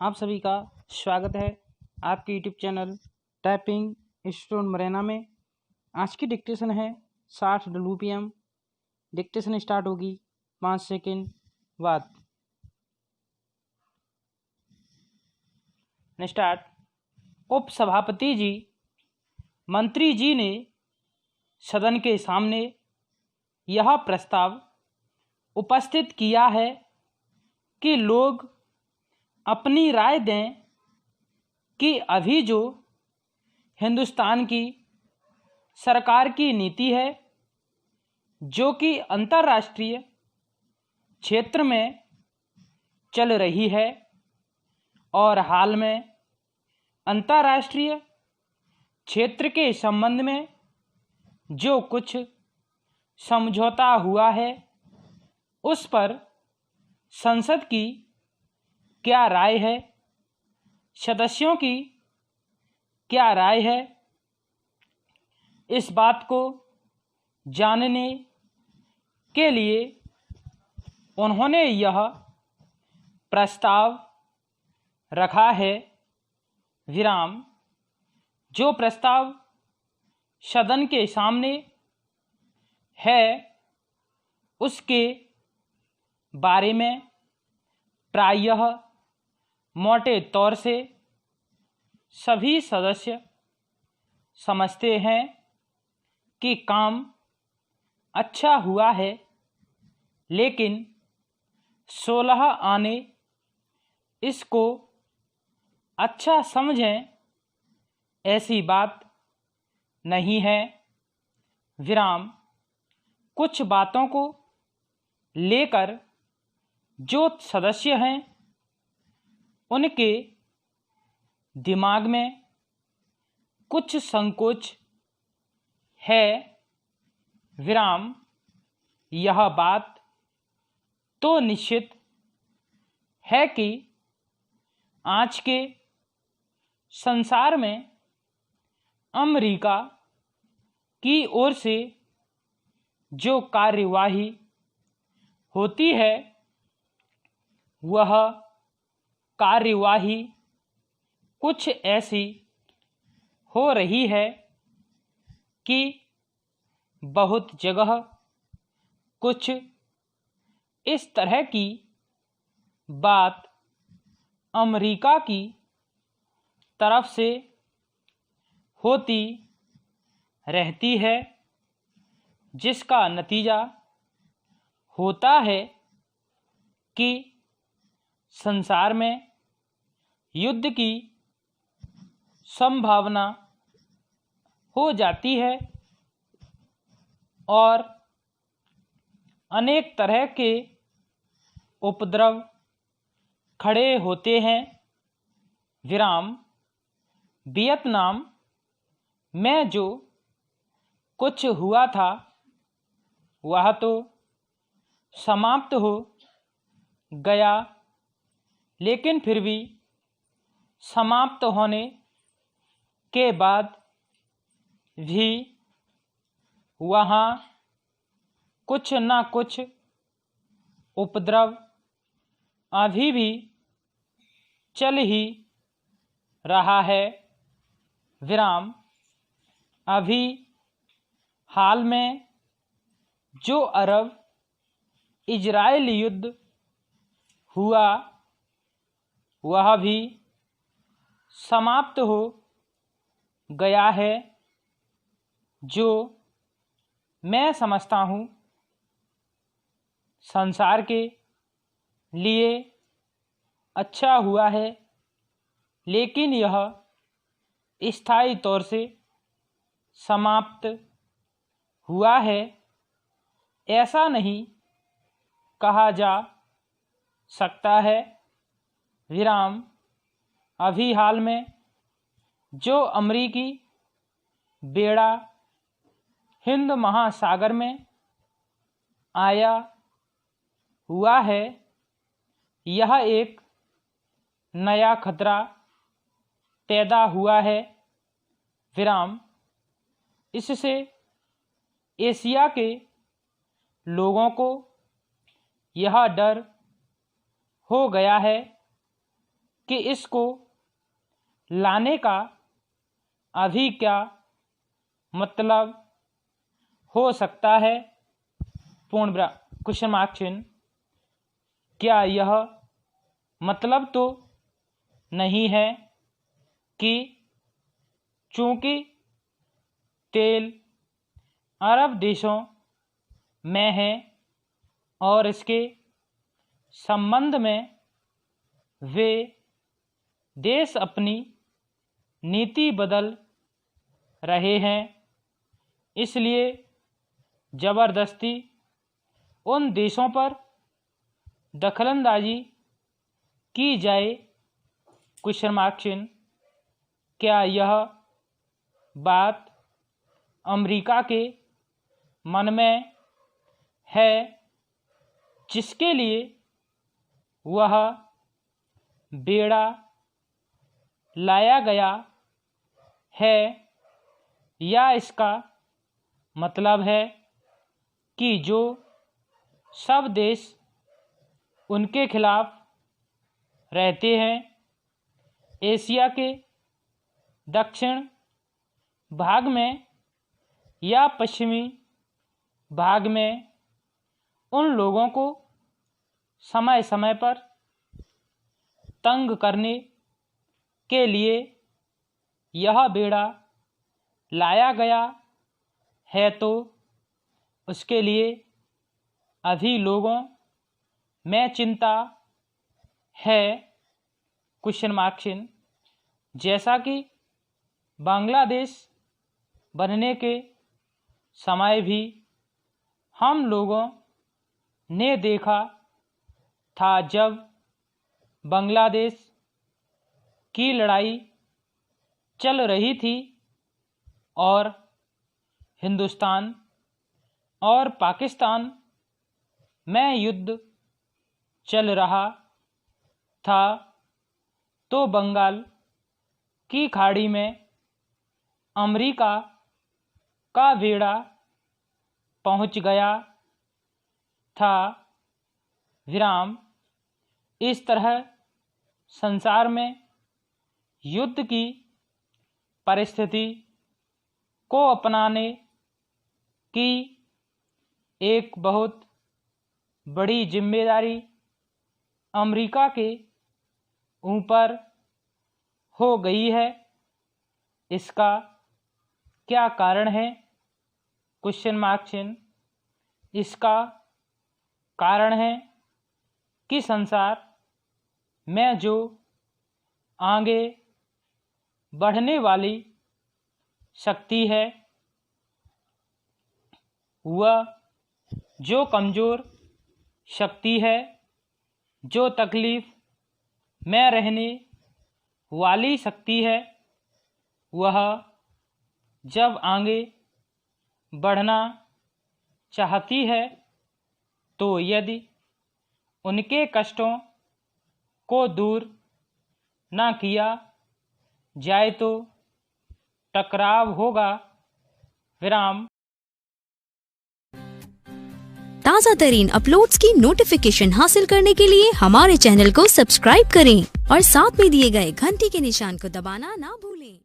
आप सभी का स्वागत है आपके यूट्यूब चैनल टाइपिंग स्टोन मरेना में। आज की डिक्टेशन है 60 WPM। डिक्टेशन स्टार्ट होगी 5 सेकंड बाद। स्टार्ट। उपसभापति जी, मंत्री जी ने सदन के सामने यह प्रस्ताव उपस्थित किया है कि लोग अपनी राय दें कि अभी जो हिंदुस्तान की सरकार की नीति है, जो कि अंतर्राष्ट्रीय क्षेत्र में चल रही है और हाल में अंतर्राष्ट्रीय क्षेत्र के संबंध में जो कुछ समझौता हुआ है, उस पर संसद की क्या राय है, सदस्यों की क्या राय है, इस बात को जानने के लिए उन्होंने यह प्रस्ताव रखा है। विराम। जो प्रस्ताव सदन के सामने है, उसके बारे में प्रायः मोटे तौर से सभी सदस्य समझते हैं कि काम अच्छा हुआ है, लेकिन 16 आने इसको अच्छा समझें, ऐसी बात नहीं है। विराम। कुछ बातों को लेकर जो सदस्य हैं, उनके दिमाग में कुछ संकोच है। विराम। यह बात तो निश्चित है कि आज के संसार में अमेरिका की ओर से जो कार्यवाही होती है, वह कार्यवाही कुछ ऐसी हो रही है कि बहुत जगह कुछ इस तरह की बात अमेरिका की तरफ से होती रहती है, जिसका नतीजा होता है कि संसार में युद्ध की संभावना हो जाती है और अनेक तरह के उपद्रव खड़े होते हैं। विराम। वियतनाम में जो कुछ हुआ था, वह तो समाप्त हो गया, लेकिन फिर भी समाप्त होने के बाद भी वहाँ कुछ न कुछ उपद्रव अभी भी चल ही रहा है। विराम। अभी हाल में जो अरब इजराइल युद्ध हुआ, वह भी समाप्त हो गया है। जो मैं समझता हूँ संसार के लिए अच्छा हुआ है, लेकिन यह स्थायी तौर से समाप्त हुआ है, ऐसा नहीं कहा जा सकता है। विराम। अभी हाल में जो अमेरिकी बेड़ा हिंद महासागर में आया हुआ है, यह एक नया खतरा पैदा हुआ है। विराम। इससे एशिया के लोगों को यह डर हो गया है कि इसको लाने का अभी क्या मतलब हो सकता है? क्वेश्चन मार्क चिन्ह। क्या यह मतलब तो नहीं है कि चूंकि तेल अरब देशों में है और इसके संबंध में वे देश अपनी नीति बदल रहे हैं, इसलिए ज़बरदस्ती उन देशों पर दखलंदाजी की जाए? क्वेश्चन मार्क चिन्ह। क्या यह बात अमेरिका के मन में है जिसके लिए वह बेड़ा लाया गया है, या इसका मतलब है कि जो सब देश उनके खिलाफ रहते हैं, एशिया के दक्षिण भाग में या पश्चिमी भाग में उन लोगों को समय समय पर तंग करने के लिए यह बेड़ा लाया गया है, तो उसके लिए अभी लोगों में चिंता है? क्वेश्चन मार्क चिन्ह। जैसा कि बांग्लादेश बनने के समय भी हम लोगों ने देखा था, जब बांग्लादेश की लड़ाई चल रही थी और हिंदुस्तान और पाकिस्तान में युद्ध चल रहा था, तो बंगाल की खाड़ी में अमेरिका का बेड़ा पहुंच गया था। विराम। इस तरह संसार में युद्ध की परिस्थिति को अपनाने की एक बहुत बड़ी जिम्मेदारी अमेरिका के ऊपर हो गई है। इसका क्या कारण है? क्वेश्चन मार्क चिन्ह। इसका कारण है कि संसार में जो आगे बढ़ने वाली शक्ति है, वह जो कमज़ोर शक्ति है, जो तकलीफ में रहने वाली शक्ति है, वह जब आगे बढ़ना चाहती है, तो यदि उनके कष्टों को दूर ना किया जाए तो टकराव होगा। विराम। ताज़ा तरीन अपलोड्स की नोटिफिकेशन हासिल करने के लिए हमारे चैनल को सब्सक्राइब करें और साथ में दिए गए घंटी के निशान को दबाना ना भूलें।